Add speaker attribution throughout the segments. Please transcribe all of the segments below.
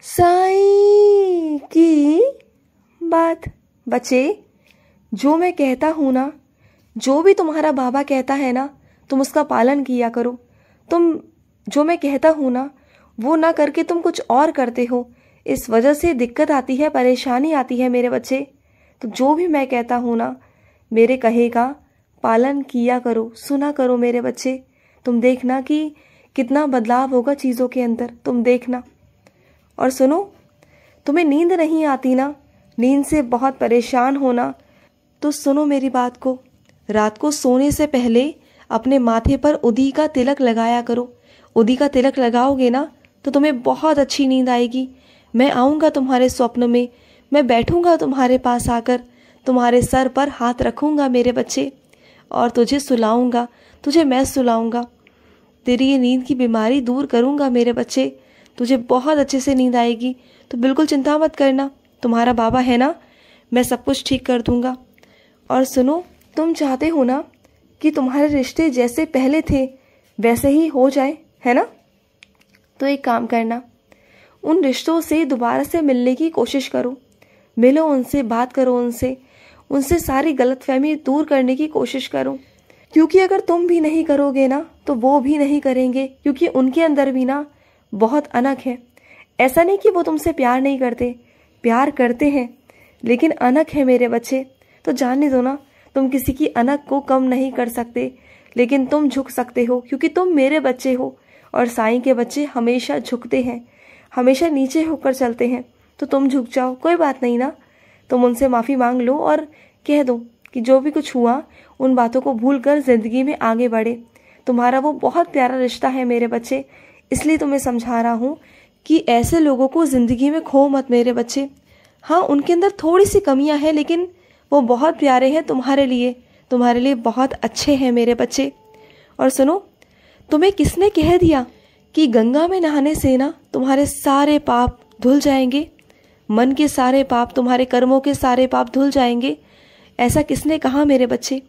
Speaker 1: साईं की बात। बच्चे, जो मैं कहता हूँ ना, जो भी तुम्हारा बाबा कहता है ना, तुम उसका पालन किया करो। तुम जो मैं कहता हूँ ना, वो ना करके तुम कुछ और करते हो, इस वजह से दिक्कत आती है, परेशानी आती है मेरे बच्चे। तो जो भी मैं कहता हूँ ना, मेरे कहे का पालन किया करो, सुना करो मेरे बच्चे। तुम देखना कि कितना बदलाव होगा चीज़ों के अंदर, तुम देखना। और सुनो, तुम्हें नींद नहीं आती ना, नींद से बहुत परेशान होना, तो सुनो मेरी बात को। रात को सोने से पहले अपने माथे पर उदी का तिलक लगाया करो। उदी का तिलक लगाओगे ना तो तुम्हें बहुत अच्छी नींद आएगी। मैं आऊँगा तुम्हारे स्वप्न में, मैं बैठूँगा तुम्हारे पास आकर, तुम्हारे सर पर हाथ रखूँगा मेरे बच्चे, और तुझे सुलाऊँगा, तुझे मैं सुलाऊँगा। तेरी ये नींद की बीमारी दूर करूँगा मेरे बच्चे। तुझे बहुत अच्छे से नींद आएगी, तो बिल्कुल चिंता मत करना। तुम्हारा बाबा है ना, मैं सब कुछ ठीक कर दूँगा। और सुनो, तुम चाहते हो ना कि तुम्हारे रिश्ते जैसे पहले थे वैसे ही हो जाए, है ना? तो एक काम करना, उन रिश्तों से दोबारा से मिलने की कोशिश करो। मिलो उनसे, बात करो उनसे, उनसे सारी गलतफहमी दूर करने की कोशिश करो। क्योंकि अगर तुम भी नहीं करोगे ना तो वो भी नहीं करेंगे, क्योंकि उनके अंदर भी ना बहुत अनक है। ऐसा नहीं कि वो तुमसे प्यार नहीं करते, प्यार करते हैं, लेकिन अनक है मेरे बच्चे। तो जानने दो ना, तुम किसी की अनक को कम नहीं कर सकते, लेकिन तुम झुक सकते हो, क्योंकि तुम मेरे बच्चे हो। और साईं के बच्चे हमेशा झुकते हैं, हमेशा नीचे होकर चलते हैं। तो तुम झुक जाओ, कोई बात नहीं ना। तुम उनसे माफ़ी मांग लो और कह दो कि जो भी कुछ हुआ उन बातों को भूलकर ज़िंदगी में आगे बढ़े। तुम्हारा वो बहुत प्यारा रिश्ता है मेरे बच्चे, इसलिए तुम्हें समझा रहा हूँ कि ऐसे लोगों को ज़िंदगी में खो मत मेरे बच्चे। हाँ, उनके अंदर थोड़ी सी कमियाँ हैं, लेकिन वो बहुत प्यारे हैं तुम्हारे लिए बहुत अच्छे हैं मेरे बच्चे। और सुनो, तुम्हें किसने कह दिया कि गंगा में नहाने से ना तुम्हारे सारे पाप धुल जाएंगे, मन के सारे पाप, तुम्हारे कर्मों के सारे पाप धुल जाएंगे? ऐसा किसने कहा मेरे बच्चे?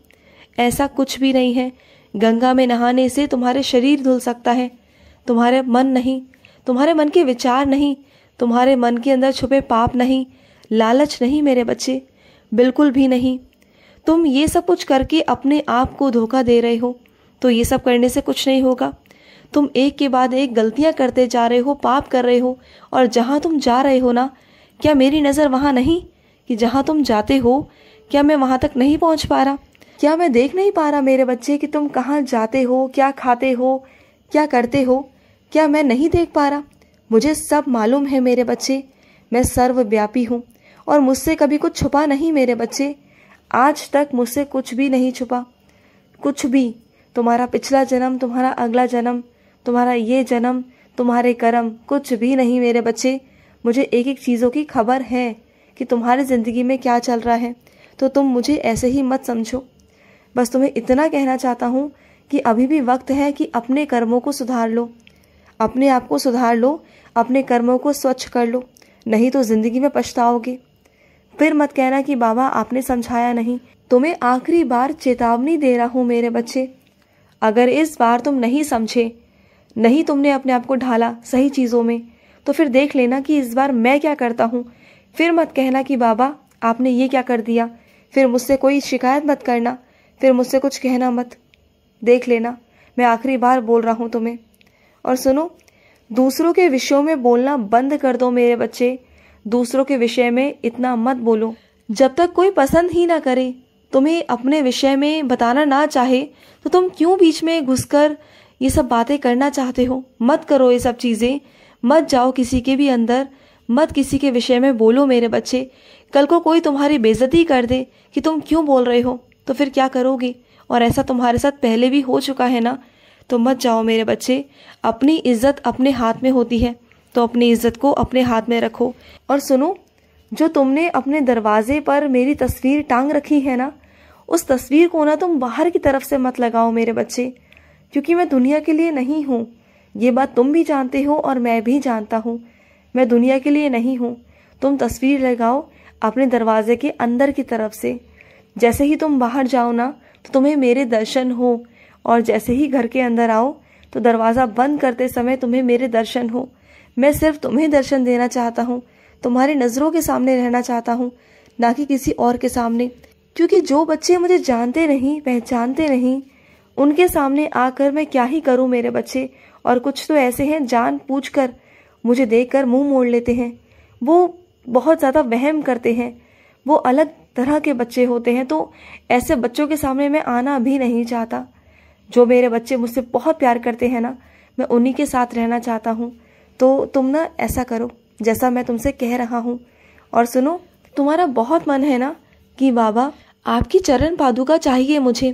Speaker 1: ऐसा कुछ भी नहीं है। गंगा में नहाने से तुम्हारे शरीर धुल सकता है, तुम्हारे मन नहीं, तुम्हारे मन के विचार नहीं, तुम्हारे मन के अंदर छुपे पाप नहीं, लालच नहीं मेरे बच्चे, बिल्कुल भी नहीं। तुम ये सब कुछ करके अपने आप को धोखा दे रहे हो, तो ये सब करने से कुछ नहीं होगा। तुम एक के बाद एक गलतियां करते जा रहे हो, पाप कर रहे हो, और जहाँ तुम जा रहे हो ना, क्या मेरी नज़र वहाँ नहीं? कि जहाँ तुम जाते हो, क्या मैं वहाँ तक नहीं पहुँच पा रहा? क्या मैं देख नहीं पा रहा मेरे बच्चे कि तुम कहाँ जाते हो, क्या खाते हो, क्या करते हो? क्या मैं नहीं देख पा रहा? मुझे सब मालूम है मेरे बच्चे। मैं सर्वव्यापी हूँ और मुझसे कभी कुछ छुपा नहीं मेरे बच्चे। आज तक मुझसे कुछ भी नहीं छुपा, कुछ भी। तुम्हारा पिछला जन्म, तुम्हारा अगला जन्म, तुम्हारा ये जन्म, तुम्हारे कर्म, कुछ भी नहीं मेरे बच्चे। मुझे एक एक चीज़ों की खबर है कि तुम्हारी ज़िंदगी में क्या चल रहा है। तो तुम मुझे ऐसे ही मत समझो। बस तुम्हें इतना कहना चाहता हूँ कि अभी भी वक्त है कि अपने कर्मों को सुधार लो, अपने आप को सुधार लो, अपने कर्मों को स्वच्छ कर लो, नहीं तो ज़िंदगी में पछताओगे। फिर मत कहना कि बाबा आपने समझाया नहीं। तुम्हें आखिरी बार चेतावनी दे रहा हूँ मेरे बच्चे। अगर इस बार तुम नहीं समझे, नहीं तुमने अपने आप को ढाला सही चीज़ों में, तो फिर देख लेना कि इस बार मैं क्या करता हूँ। फिर मत कहना कि बाबा आपने ये क्या कर दिया। फिर मुझसे कोई शिकायत मत करना, फिर मुझसे कुछ कहना मत। देख लेना, मैं आखिरी बार बोल रहा हूँ तुम्हें। और सुनो, दूसरों के विषयों में बोलना बंद कर दो मेरे बच्चे। दूसरों के विषय में इतना मत बोलो। जब तक कोई पसंद ही ना करे, तुम्हें अपने विषय में बताना ना चाहे, तो तुम क्यों बीच में घुसकर ये सब बातें करना चाहते हो? मत करो ये सब चीज़ें, मत जाओ किसी के भी अंदर, मत किसी के विषय में बोलो मेरे बच्चे। कल को कोई तुम्हारी बेइज्जती कर दे कि तुम क्यों बोल रहे हो, तो फिर क्या करोगे? और ऐसा तुम्हारे साथ पहले भी हो चुका है ना। तो मत जाओ मेरे बच्चे। अपनी इज्जत अपने हाथ में होती है, तो अपनी इज्जत को अपने हाथ में रखो। और सुनो, जो तुमने अपने दरवाजे पर मेरी तस्वीर टांग रखी है ना, उस तस्वीर को ना तुम बाहर की तरफ से मत लगाओ मेरे बच्चे, क्योंकि मैं दुनिया के लिए नहीं हूँ। ये बात तुम भी जानते हो और मैं भी जानता हूँ। मैं दुनिया के लिए नहीं हूँ। तुम तस्वीर लगाओ अपने दरवाजे के अंदर की तरफ से। जैसे ही तुम बाहर जाओ ना, तो तुम्हें मेरे दर्शन हो, और जैसे ही घर के अंदर आओ तो दरवाज़ा बंद करते समय तुम्हें मेरे दर्शन हो। मैं सिर्फ तुम्हें दर्शन देना चाहता हूँ, तुम्हारी नज़रों के सामने रहना चाहता हूँ, ना कि किसी और के सामने। क्योंकि जो बच्चे मुझे जानते नहीं, पहचानते नहीं, उनके सामने आकर मैं क्या ही करूँ मेरे बच्चे। और कुछ तो ऐसे हैं जान पूछकर मुझे देखकर मुंह मोड़ लेते हैं, वो बहुत ज़्यादा वहम करते हैं, वो अलग तरह के बच्चे होते हैं। तो ऐसे बच्चों के सामने मैं आना भी नहीं चाहता। जो मेरे बच्चे मुझसे बहुत प्यार करते हैं ना, मैं उन्हीं के साथ रहना चाहता हूँ। तो तुम ना ऐसा करो जैसा मैं तुमसे कह रहा हूँ। और सुनो, तुम्हारा बहुत मन है ना कि बाबा आपकी चरण पादुका चाहिए मुझे,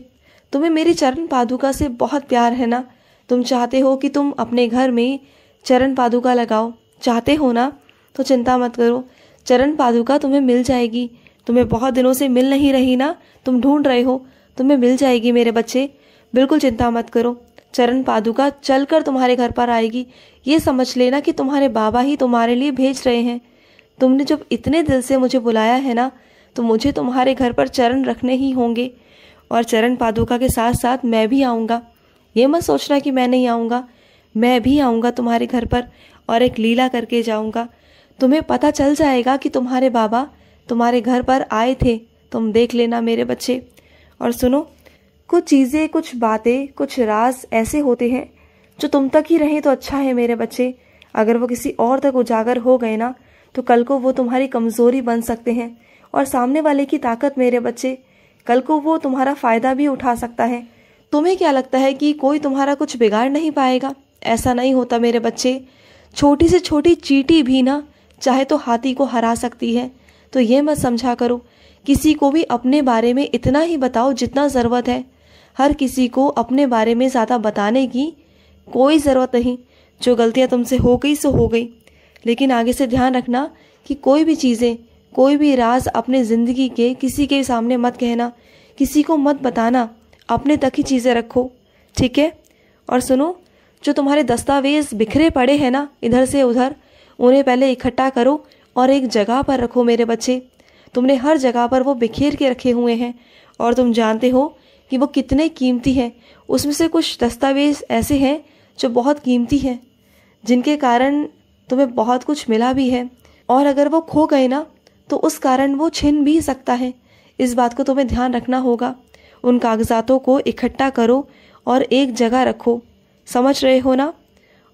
Speaker 1: तुम्हें मेरी चरण पादुका से बहुत प्यार है ना, तुम चाहते हो कि तुम अपने घर में चरण पादुका लगाओ, चाहते हो ना, तो चिंता मत करो, चरण पादुका तुम्हें मिल जाएगी। तुम्हें बहुत दिनों से मिल नहीं रही ना, तुम ढूंढ रहे हो, तुम्हें मिल जाएगी मेरे बच्चे, बिल्कुल चिंता मत करो। चरण पादुका चलकर तुम्हारे घर पर आएगी। ये समझ लेना कि तुम्हारे बाबा ही तुम्हारे लिए भेज रहे हैं। तुमने जब इतने दिल से मुझे बुलाया है ना, तो मुझे तुम्हारे घर पर चरण रखने ही होंगे। और चरण पादुका के साथ साथ मैं भी आऊँगा। ये मत सोचना कि मैं नहीं आऊँगा, मैं भी आऊँगा तुम्हारे घर पर और एक लीला करके जाऊँगा। तुम्हें पता चल जाएगा कि तुम्हारे बाबा तुम्हारे घर पर आए थे, तुम देख लेना मेरे बच्चे। और सुनो, कुछ चीज़ें, कुछ बातें, कुछ राज ऐसे होते हैं जो तुम तक ही रहें तो अच्छा है मेरे बच्चे। अगर वो किसी और तक उजागर हो गए ना, तो कल को वो तुम्हारी कमज़ोरी बन सकते हैं। और सामने वाले की ताकत मेरे बच्चे, कल को वो तुम्हारा फ़ायदा भी उठा सकता है। तुम्हें क्या लगता है कि कोई तुम्हारा कुछ बिगाड़ नहीं पाएगा? ऐसा नहीं होता मेरे बच्चे। छोटी से छोटी चींटी भी ना चाहे तो हाथी को हरा सकती है। तो ये मत समझा करो, किसी को भी अपने बारे में इतना ही बताओ जितना ज़रूरत है। हर किसी को अपने बारे में ज़्यादा बताने की कोई ज़रूरत नहीं। जो गलतियाँ तुमसे हो गई सो हो गई, लेकिन आगे से ध्यान रखना कि कोई भी चीज़ें, कोई भी राज अपने ज़िंदगी के किसी के सामने मत कहना, किसी को मत बताना, अपने तक ही चीज़ें रखो, ठीक है? और सुनो, जो तुम्हारे दस्तावेज़ बिखरे पड़े हैं ना इधर से उधर, उन्हें पहले इकट्ठा करो और एक जगह पर रखो मेरे बच्चे। तुमने हर जगह पर वो बिखेर के रखे हुए हैं और तुम जानते हो कि वो कितने कीमती हैं। उसमें से कुछ दस्तावेज़ ऐसे हैं जो बहुत कीमती हैं, जिनके कारण तुम्हें बहुत कुछ मिला भी है। और अगर वो खो गए ना, तो उस कारण वो छिन भी सकता है। इस बात को तुम्हें ध्यान रखना होगा। उन कागजातों को इकट्ठा करो और एक जगह रखो, समझ रहे हो ना?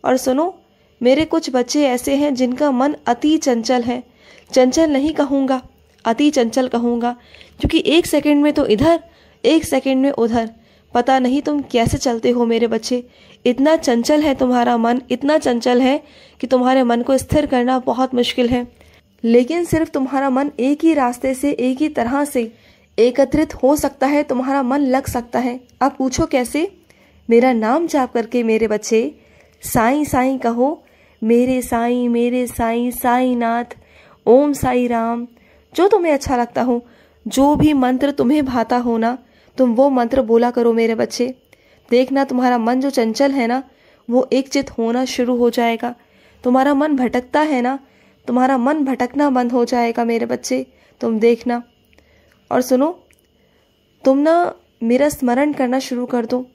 Speaker 1: और सुनो, मेरे कुछ बच्चे ऐसे हैं जिनका मन अति चंचल है। चंचल नहीं कहूँगा, अति चंचल कहूँगा, क्योंकि एक सेकंड में तो इधर, एक सेकंड में उधर, पता नहीं तुम कैसे चलते हो मेरे बच्चे। इतना चंचल है तुम्हारा मन, इतना चंचल है कि तुम्हारे मन को स्थिर करना बहुत मुश्किल है। लेकिन सिर्फ तुम्हारा मन एक ही रास्ते से, एक ही तरह से एकत्रित हो सकता है, तुम्हारा मन लग सकता है। अब पूछो कैसे? मेरा नाम जाप करके मेरे बच्चे, साईं साईं कहो, मेरे साईं साईं नाथ, ओम साई राम। जो तुम्हें अच्छा लगता हो, जो भी मंत्र तुम्हें भाता हो ना, तुम वो मंत्र बोला करो मेरे बच्चे। देखना तुम्हारा मन जो चंचल है ना, वो एकचित होना शुरू हो जाएगा। तुम्हारा मन भटकता है ना, तुम्हारा मन भटकना बंद हो जाएगा मेरे बच्चे, तुम देखना। और सुनो, तुम ना मेरा स्मरण करना शुरू कर दो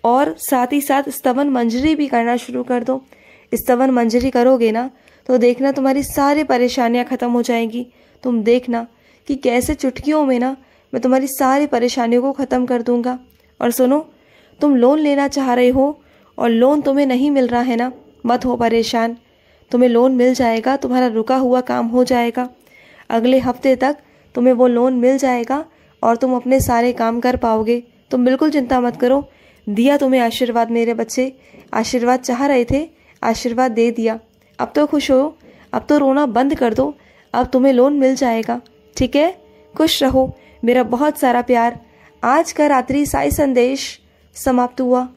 Speaker 1: और साथ ही साथ स्तवन मंजरी भी करना शुरू कर दो। स्तवन मंजरी करोगे ना, तो देखना तुम्हारी सारी परेशानियां खत्म हो जाएंगी। तुम देखना कि कैसे चुटकियों में ना मैं तुम्हारी सारी परेशानियों को ख़त्म कर दूंगा। और सुनो, तुम लोन लेना चाह रहे हो और लोन तुम्हें नहीं मिल रहा है ना, मत हो परेशान, तुम्हें लोन मिल जाएगा, तुम्हारा रुका हुआ काम हो जाएगा। अगले हफ्ते तक तुम्हें वो लोन मिल जाएगा और तुम अपने सारे काम कर पाओगे। तुम बिल्कुल चिंता मत करो। दिया तुम्हें आशीर्वाद मेरे बच्चे, आशीर्वाद चाह रहे थे, आशीर्वाद दे दिया। अब तो खुश हो, अब तो रोना बंद कर दो, अब तुम्हें लोन मिल जाएगा, ठीक है? खुश रहो, मेरा बहुत सारा प्यार। आज का रात्रि साई संदेश समाप्त हुआ।